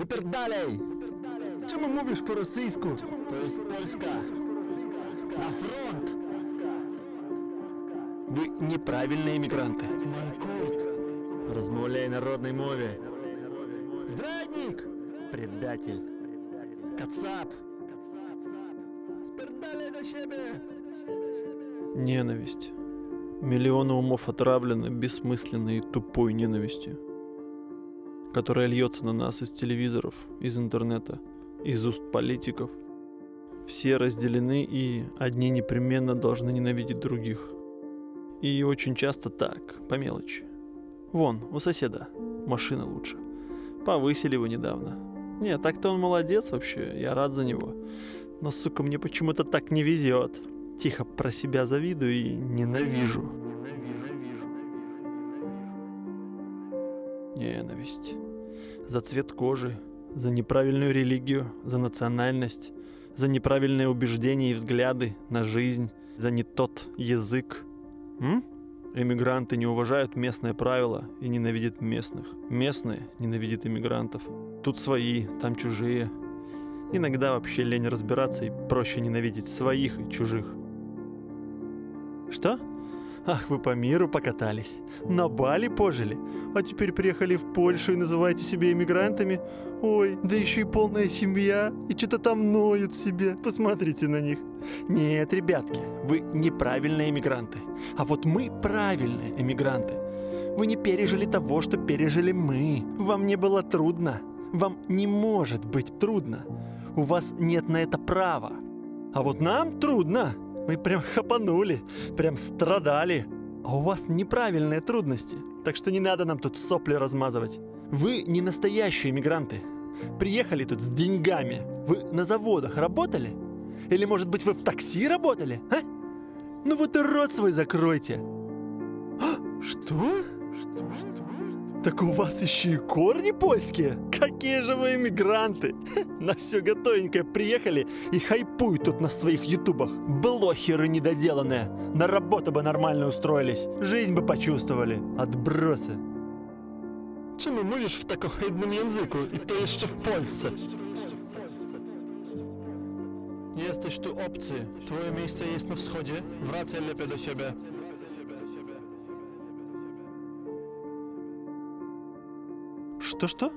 Wypierdalej! Czemu mówisz po rosyjsku? To jest Polska. Na front! Вы неправильные иммигранты. Манкурт. Размовляй народной мове. Здрадник! Предатель. Кацап! Спердалей до себе! Ненависть. Миллионы умов отравлены бессмысленной и тупой ненавистью, которая льется на нас из телевизоров, из интернета, из уст политиков. Все разделены, и одни непременно должны ненавидеть других. И очень часто так, по мелочи. Вон, у соседа машина лучше. Повысили его недавно. Не, так-то он молодец вообще, я рад за него. Но, сука, мне почему-то так не везет. Тихо про себя завидую и ненавижу. Ненависть. За цвет кожи, за неправильную религию, за национальность, за неправильные убеждения и взгляды на жизнь, за не тот язык. Эмигранты не уважают местные правила и ненавидят местных. Местные ненавидят иммигрантов. Тут свои, там чужие. Иногда вообще лень разбираться и проще ненавидеть своих и чужих. Что? Ах, вы по миру покатались, на Бали пожили, а теперь приехали в Польшу и называете себя иммигрантами? Ой, да еще и полная семья, и что-то там ноют себе, посмотрите на них. Нет, ребятки, вы неправильные иммигранты, а вот мы правильные иммигранты. Вы не пережили того, что пережили мы. Вам не было трудно, вам не может быть трудно. У вас нет на это права. А вот нам трудно. Мы прям хапанули, прям страдали. А у вас неправильные трудности. Так что не надо нам тут сопли размазывать. Вы не настоящие иммигранты. Приехали тут с деньгами. Вы на заводах работали? Или, может быть, вы в такси работали? А? Ну вот и рот свой закройте. А? Что? Так у вас еще и корни польские? Какие же вы иммигранты! На все готовенькое приехали и хайпуют тут на своих ютубах. Блохеры недоделанные. На работу бы нормально устроились. Жизнь бы почувствовали. Отбросы. Czemu mówisz w tak ohydnym języku i to jeszcze w Polsce? Jesteś tu obcy. Twoje miejsce jest na wschodzie. Wracaj lepiej do siebie. Что?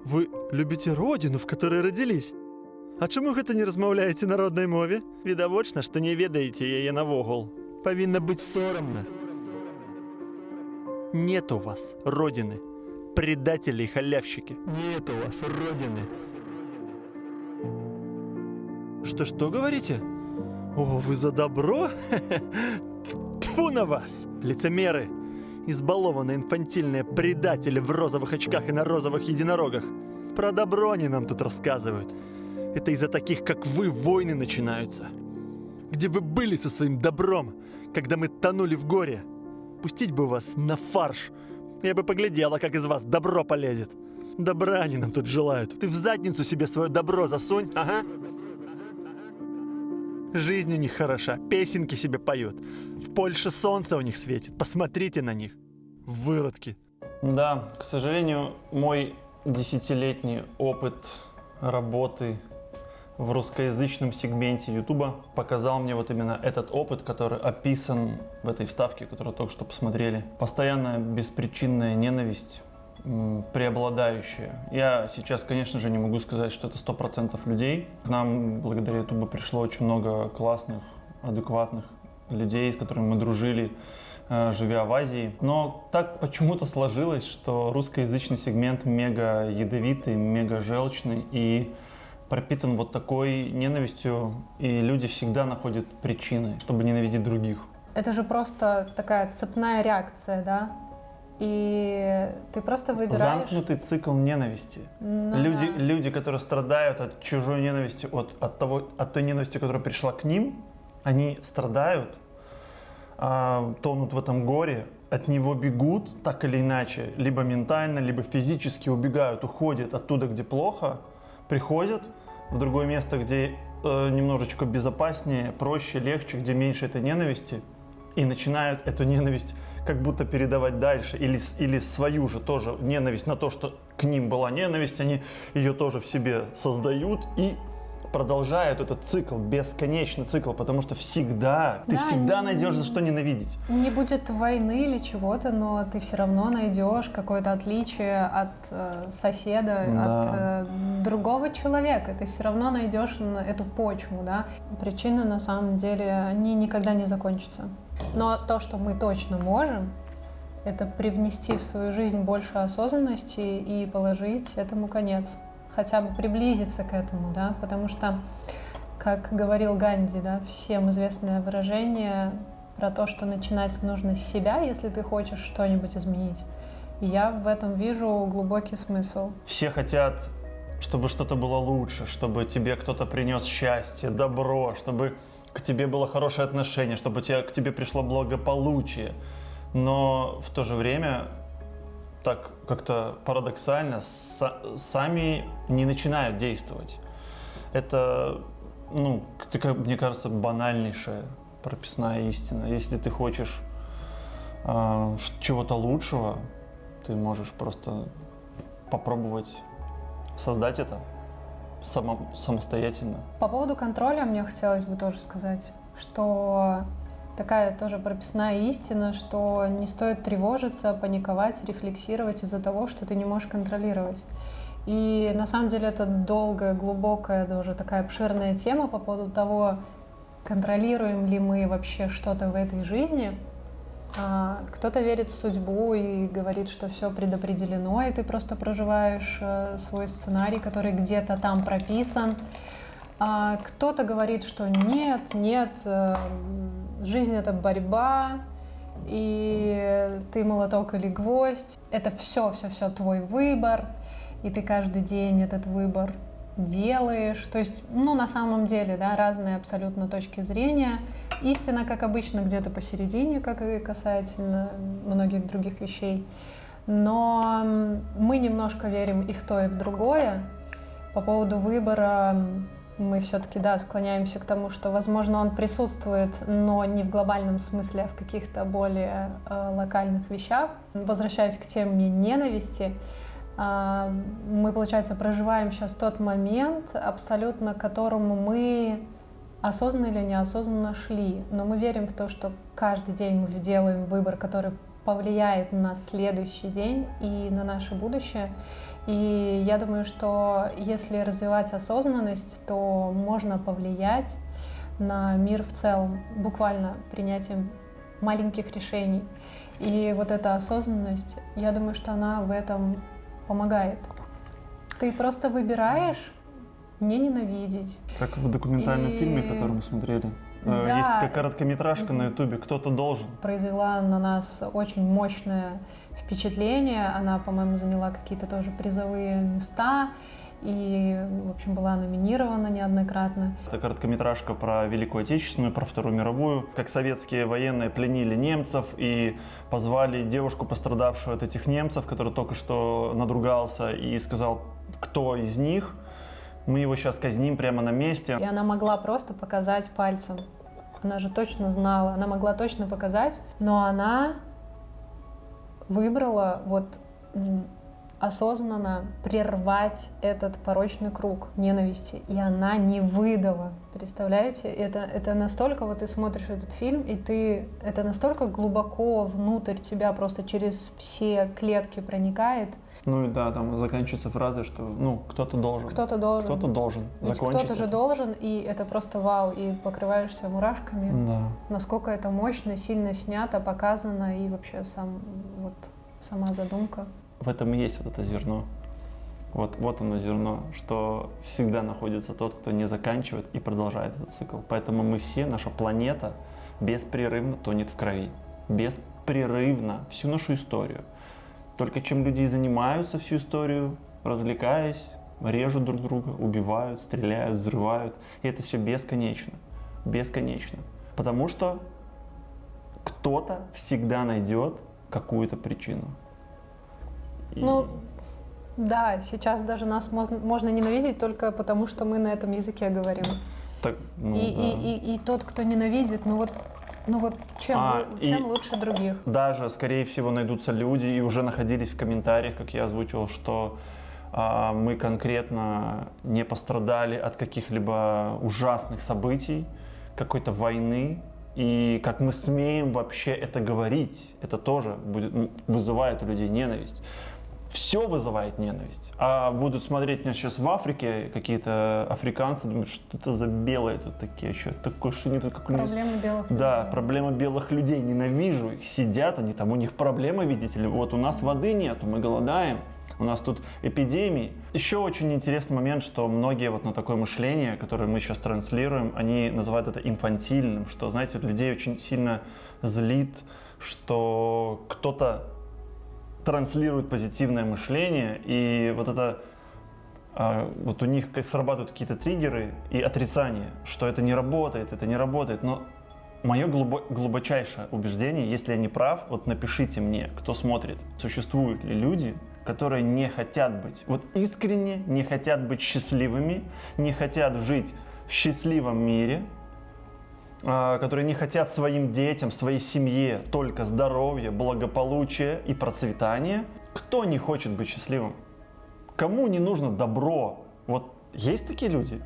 Вы любите родину, в которой родились? А чому гэта не размаўляеце народнай мове? Відавочна, што не ведаеце яе навогул. Павінна быць сорамна. Нет у вас родины. Предатели и халявщики. Нет у вас родины. Что говорите? О, вы за добро? Тьфу на вас, лицемеры! Избалованные инфантильные предатели в розовых очках и на розовых единорогах. Про добро они нам тут рассказывают. Это из-за таких, как вы, войны начинаются. Где вы были со своим добром, когда мы тонули в горе? Пустить бы вас на фарш. Я бы поглядела, как из вас добро полезет. Добра они нам тут желают. Ты в задницу себе свое добро засунь, ага. Жизнь у них хороша, песенки себе поют. В Польше солнце у них светит, посмотрите на них. Выродки. Да, к сожалению, мой 10-летний опыт работы в русскоязычном сегменте Ютуба показал мне вот именно этот опыт, который описан в этой вставке, которую только что посмотрели. Постоянная беспричинная ненависть, преобладающая. Я сейчас, конечно же, не могу сказать, что это 100% людей. К нам благодаря Ютубу пришло очень много классных, адекватных людей, с которыми мы дружили, живя в Азии. Но так почему-то сложилось, что русскоязычный сегмент мега ядовитый, мега желчный и пропитан вот такой ненавистью, и люди всегда находят причины, чтобы ненавидеть других. Это же просто такая цепная реакция, да? И ты просто выбираешь... Замкнутый цикл ненависти. Ну, Люди, которые страдают от чужой ненависти, от той ненависти, которая пришла к ним, они страдают, тонут в этом горе, от него бегут так или иначе, либо ментально, либо физически убегают, уходят оттуда, где плохо, приходят в другое место, где немножечко безопаснее, проще, легче, где меньше этой ненависти, и начинают эту ненависть как будто передавать дальше, или свою же тоже ненависть на то, что к ним была ненависть, они ее тоже в себе создают и продолжают этот цикл, бесконечный цикл, потому что всегда, ты Да, всегда найдешь за что ненавидеть. Не будет войны или чего-то, но ты все равно найдешь какое-то отличие от соседа, Да. от другого человека. Ты все равно найдешь эту почву, да. Причины на самом деле, они никогда не закончатся. Но то, что мы точно можем, это привнести в свою жизнь больше осознанности и положить этому конец. Хотя бы приблизиться к этому, да, потому что, как говорил Ганди, да, всем известное выражение про то, что начинать нужно с себя, если ты хочешь что-нибудь изменить. И я в этом вижу глубокий смысл. Все хотят, чтобы что-то было лучше, чтобы тебе кто-то принес счастье, добро, чтобы к тебе было хорошее отношение, чтобы к тебе пришло благополучие. Но в то же время так как-то парадоксально сами не начинают действовать. Это, такая, мне кажется, банальнейшая прописная истина. Если ты хочешь чего-то лучшего, ты можешь просто попробовать создать это самостоятельно. По поводу контроля мне хотелось бы тоже сказать, что такая тоже прописная истина, что не стоит тревожиться, паниковать, рефлексировать из-за того, что ты не можешь контролировать. И на самом деле это долгая, глубокая, даже такая обширная тема по поводу того, контролируем ли мы вообще что-то в этой жизни. Кто-то верит в судьбу и говорит, что все предопределено, и ты просто проживаешь свой сценарий, который где-то там прописан. Кто-то говорит, что нет, жизнь — это борьба, и ты молоток или гвоздь. Это все твой выбор, и ты каждый день этот выбор делаешь. То есть, на самом деле, да, разные абсолютно точки зрения. Истина, как обычно, где-то посередине, как и касательно многих других вещей. Но мы немножко верим и в то, и в другое. По поводу выбора мы все-таки, да, склоняемся к тому, что, возможно, он присутствует, но не в глобальном смысле, а в каких-то более локальных вещах. Возвращаясь к теме ненависти, мы, получается, проживаем сейчас тот момент, абсолютно к которому мы осознанно или неосознанно шли. Но мы верим в то, что каждый день мы делаем выбор, который повлияет на следующий день и на наше будущее. И я думаю, что если развивать осознанность, то можно повлиять на мир в целом, буквально принятием маленьких решений. И вот эта осознанность, я думаю, что она в этом помогает. Ты просто выбираешь не ненавидеть. Как в документальном фильме, который мы смотрели. Да. Есть такая короткометражка на Ютубе «Кто-то должен». Произвела на нас очень мощное впечатление. Она, по-моему, заняла какие-то тоже призовые места и, в общем, была номинирована неоднократно. Это короткометражка про Великую Отечественную, про Вторую мировую. Как советские военные пленили немцев и позвали девушку, пострадавшую от этих немцев, который только что надругался и сказал, кто из них. Мы его сейчас казним прямо на месте. И она могла просто показать пальцем. Она же точно знала, она могла точно показать, но она выбрала осознанно прервать этот порочный круг ненависти. И она не выдала. Представляете? Это настолько, ты смотришь этот фильм, и это настолько глубоко внутрь тебя, просто через все клетки проникает. Ну и да, там заканчивается фразой, что кто-то должен. Кто-то должен. Кто-то должен Ведь закончить кто-то же это. должен, и это просто вау, и покрываешься мурашками. Да. Насколько это мощно, сильно снято, показано, и вообще сама задумка. В этом и есть это зерно. Вот оно зерно, что всегда находится тот, кто не заканчивает и продолжает этот цикл. Поэтому мы все, наша планета, беспрерывно тонет в крови. Беспрерывно всю нашу историю. Только чем люди занимаются всю историю, развлекаясь, режут друг друга, убивают, стреляют, взрывают. И это все бесконечно. Бесконечно. Потому что кто-то всегда найдет какую-то причину. И... Да, сейчас даже нас можно ненавидеть только потому, что мы на этом языке говорим. Так, И тот, кто ненавидит, Ну вот чем и- лучше других? Даже, скорее всего, найдутся люди, и уже находились в комментариях, как я озвучивал, что мы конкретно не пострадали от каких-либо ужасных событий, какой-то войны, и как мы смеем вообще это говорить, это тоже вызывает у людей ненависть. Все вызывает ненависть. А будут смотреть меня сейчас в Африке какие-то африканцы, думают, что это за белые тут такие, что такое, что они тут как у них... Проблемы белых людей. Да, проблема белых людей. Ненавижу их. Сидят они там, у них проблемы, видите ли. Вот у нас воды нету, мы голодаем. У нас тут эпидемии. Еще очень интересный момент, что многие вот на такое мышление, которое мы сейчас транслируем, они называют это инфантильным, что, знаете, вот людей очень сильно злит, что кто-то транслирует позитивное мышление, и вот это вот у них срабатывают какие-то триггеры и отрицание, что это не работает, но мое глубочайшее убеждение, если я не прав, вот напишите мне, кто смотрит, существуют ли люди, которые не хотят быть, вот искренне не хотят быть счастливыми, не хотят жить в счастливом мире, которые не хотят своим детям, своей семье только здоровья, благополучия и процветания. Кто не хочет быть счастливым? Кому не нужно добро? Вот есть такие люди?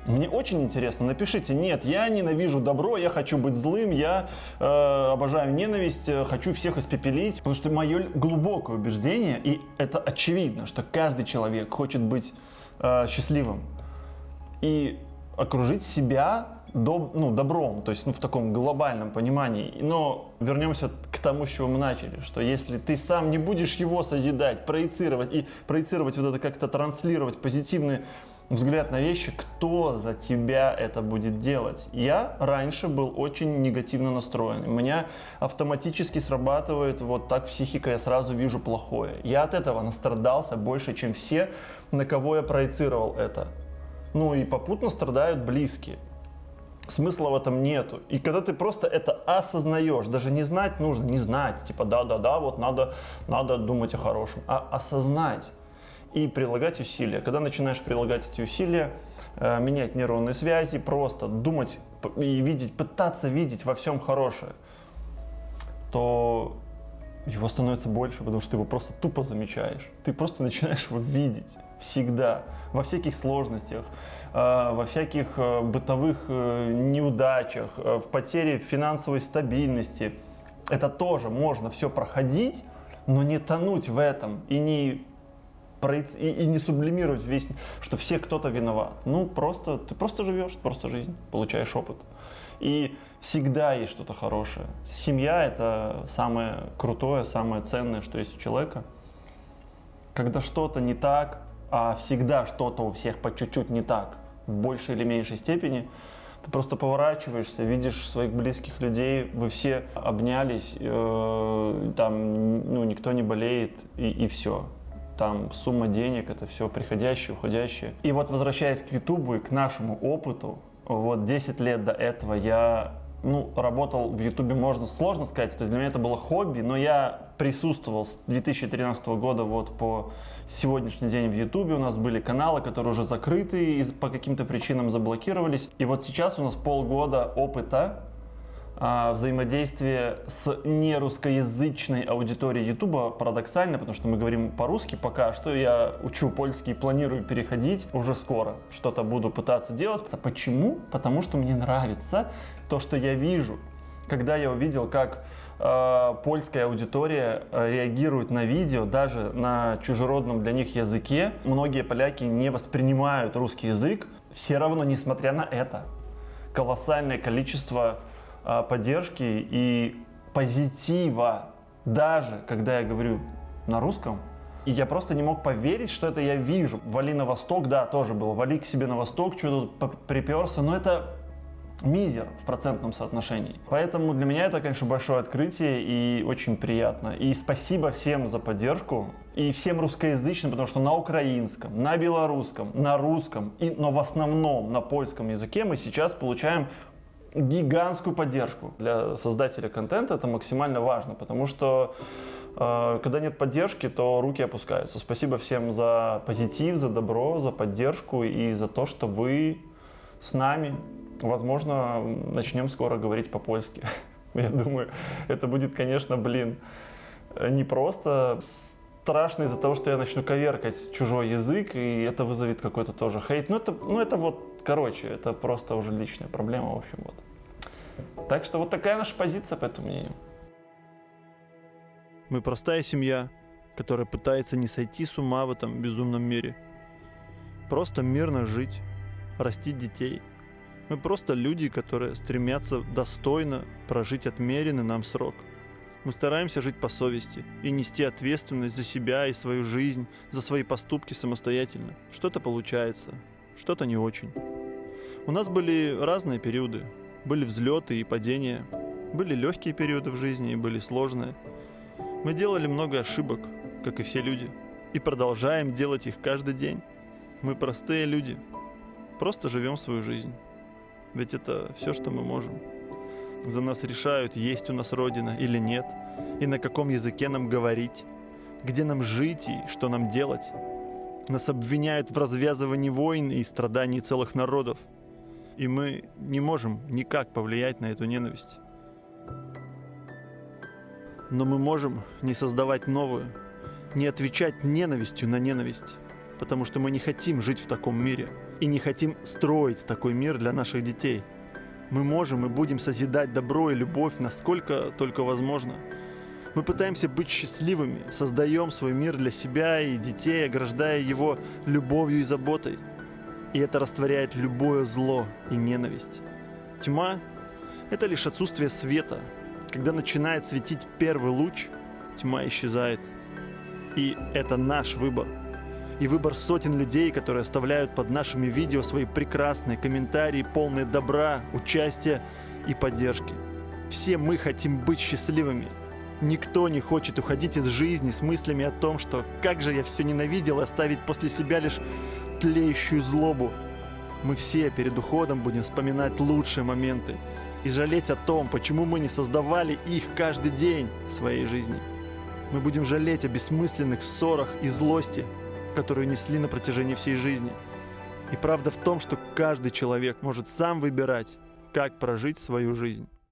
Мне очень интересно, напишите, нет, я ненавижу добро, я хочу быть злым, я обожаю ненависть, хочу всех испепелить. Потому что мое глубокое убеждение, и это очевидно, что каждый человек хочет быть счастливым и окружить себя добром, то есть в таком глобальном понимании. Но вернемся к тому, с чего мы начали, что если ты сам не будешь его созидать, проецировать вот это как-то транслировать позитивный взгляд на вещи, кто за тебя это будет делать? Я раньше был очень негативно настроен. У меня автоматически срабатывает вот так психика, я сразу вижу плохое. Я от этого настрадался больше, чем все, на кого я проецировал это. Ну и попутно страдают близкие. Смысла в этом нету. И когда ты просто это осознаешь, даже не знать нужно, не знать, типа да, вот надо думать о хорошем, а осознать и прилагать усилия. Когда начинаешь прилагать эти усилия, менять нейронные связи, просто думать и видеть, пытаться видеть во всем хорошее, то его становится больше, потому что ты его просто тупо замечаешь. Ты просто начинаешь его видеть всегда, во всяких сложностях, во всяких бытовых неудачах, в потере финансовой стабильности. Это тоже можно все проходить, но не тонуть в этом и не сублимировать весь, что все кто-то виноват. Ты просто живешь, просто жизнь, получаешь опыт. И всегда есть что-то хорошее. Семья – это самое крутое, самое ценное, что есть у человека. Когда что-то не так, а всегда что-то у всех по чуть-чуть не так, в большей или меньшей степени, ты просто поворачиваешься, видишь своих близких людей, вы все обнялись, там никто не болеет, и все. Там сумма денег, это все приходящее, уходящее. И вот возвращаясь к Ютубу и к нашему опыту, вот 10 лет до этого я работал в Ютубе, сложно сказать, то есть для меня это было хобби, но я присутствовал с 2013 года вот по сегодняшний день в Ютубе. У нас были каналы, которые уже закрыты и по каким-то причинам заблокировались. И вот сейчас у нас полгода опыта взаимодействия с нерусскоязычной аудиторией Ютуба. Парадоксально, потому что мы говорим по-русски пока что. Я учу польский, планирую переходить уже скоро. Что-то буду пытаться делать. Почему? Потому что мне нравится то, что я вижу. Когда я увидел, как польская аудитория реагирует на видео, даже на чужеродном для них языке. Многие поляки не воспринимают русский язык. Все равно, несмотря на это, колоссальное количество поддержки и позитива, даже когда я говорю на русском. И я просто не мог поверить, что это я вижу. Вали на восток, да, тоже было. Вали к себе на восток, что тут приперся. Но это мизер в процентном соотношении. Поэтому для меня это, конечно, большое открытие и очень приятно. И спасибо всем за поддержку. И всем русскоязычным, потому что на украинском, на белорусском, на русском, но в основном на польском языке мы сейчас получаем гигантскую поддержку. Для создателя контента это максимально важно, потому что когда нет поддержки, то руки опускаются. Спасибо всем за позитив, за добро, за поддержку и за то, что вы с нами. Возможно, начнем скоро говорить по-польски. Я думаю, это будет, конечно, не просто страшно из-за того, что я начну коверкать чужой язык, и это вызовет какой-то тоже хейт. Это вот, короче, это просто уже личная проблема, в общем, вот. Так что вот такая наша позиция по этому мнению. Мы простая семья, которая пытается не сойти с ума в этом безумном мире. Просто мирно жить, растить детей. Мы просто люди, которые стремятся достойно прожить отмеренный нам срок. Мы стараемся жить по совести и нести ответственность за себя и свою жизнь, за свои поступки самостоятельно. Что-то получается, что-то не очень. У нас были разные периоды. Были взлеты и падения. Были легкие периоды в жизни и были сложные. Мы делали много ошибок, как и все люди. И продолжаем делать их каждый день. Мы простые люди. Просто живем свою жизнь. Ведь это все, что мы можем. За нас решают, есть у нас Родина или нет, и на каком языке нам говорить, где нам жить и что нам делать. Нас обвиняют в развязывании войн и страдании целых народов. И мы не можем никак повлиять на эту ненависть. Но мы можем не создавать новую, не отвечать ненавистью на ненависть, потому что мы не хотим жить в таком мире и не хотим строить такой мир для наших детей. Мы можем и будем созидать добро и любовь, насколько только возможно. Мы пытаемся быть счастливыми, создаем свой мир для себя и детей, ограждая его любовью и заботой. И это растворяет любое зло и ненависть. Тьма — это лишь отсутствие света. Когда начинает светить первый луч, тьма исчезает. И это наш выбор. И выбор сотен людей, которые оставляют под нашими видео свои прекрасные комментарии, полные добра, участия и поддержки. Все мы хотим быть счастливыми. Никто не хочет уходить из жизни с мыслями о том, что как же я все ненавидел, и оставить после себя лишь тлеющую злобу. Мы все перед уходом будем вспоминать лучшие моменты и жалеть о том, почему мы не создавали их каждый день в своей жизни. Мы будем жалеть о бессмысленных ссорах и злости, которую несли на протяжении всей жизни. И правда в том, что каждый человек может сам выбирать, как прожить свою жизнь.